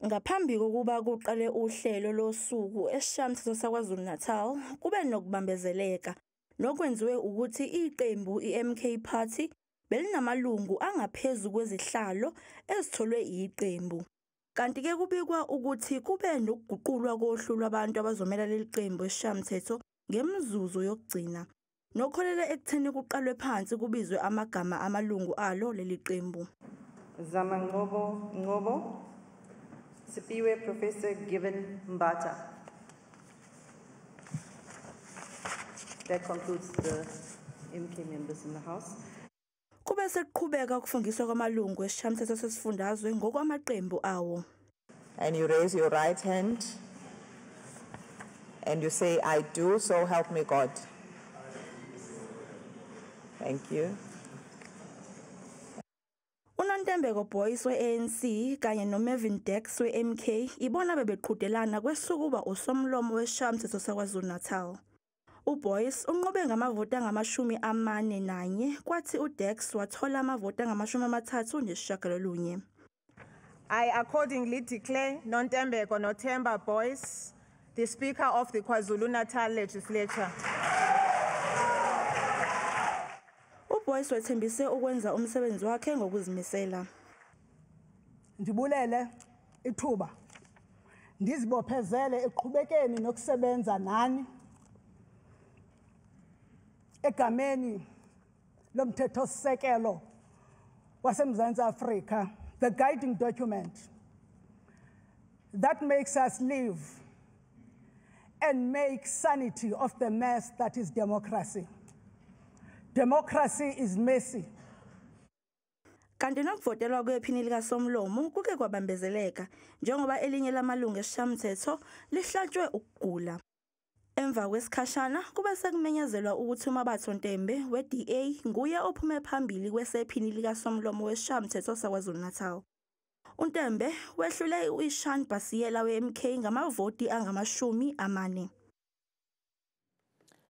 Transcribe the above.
Ngaphambi kokuba kuqale uhlelo losuku eSishayamthetho saKwaZulu-Natal, kube nokubambezeleka nokwenziwe ukuthi iqembu iMK Party belinamalungu angaphezu kwezihlalo ezitholwe iqembu. Kanti-ke kubikwa ukuthi kube nokuguqulwa kohlu lwabantu abazomela leli qembu eSishayamthetho ngemzuzu yokugcina, nokholela ekutheni kuqalwe phansi kubizwe amagama amalungu alo leli qembu. Zamangcobo, Sipiwe Professor Given Mbata. That concludes the MK members in the House. Kube sekuqhubeka ukufungiswa kwamalungu eSishayamthetho sesifundazwe ngokwamaqembu awo. And you raise your right hand and you say, I do, so help me God. Thank you. UNontembeko Boyce we-ANC kanye noMervin Dex we-MK ibona bebeqhudelana kwesukuba usomlomo weSishayamthetho saKwaZulu-Natal. UBoyce unqobe ngamavoti angama-41 kwathi uDex wathola amavoti angama-39. I accordingly declare Nontembeko Nothemba Boyce the Speaker of the KwaZulu-Natal Legislature. UBoyce wethembise ukwenza umsebenzi wakhe ngokuzimisela. Ndibulele ithuba. Ndizibophezele eqhubekeni nokusebenza nani egameni lomthethosisekelo waseMzantsi Afrika, the guiding document that makes us live and make sanity of the mess that is democracy. Democracy is messy. Kanti nokuvotelwa kwephini likasomlomo kuke kwabambezeleka njengoba elinye lamalungu eSishayamthetho lihlatshwe ukugula. Emva kwesikhashana kube sekumenyezelwa ukuthi uMabatho Ntembe we-DA nguye ophume phambili kwesephini likasomlomo weSishayamthetho saKwaZulu-Natal. uNtembe wehlule uIshan Basiyela we-MK ngamavoti angama-40.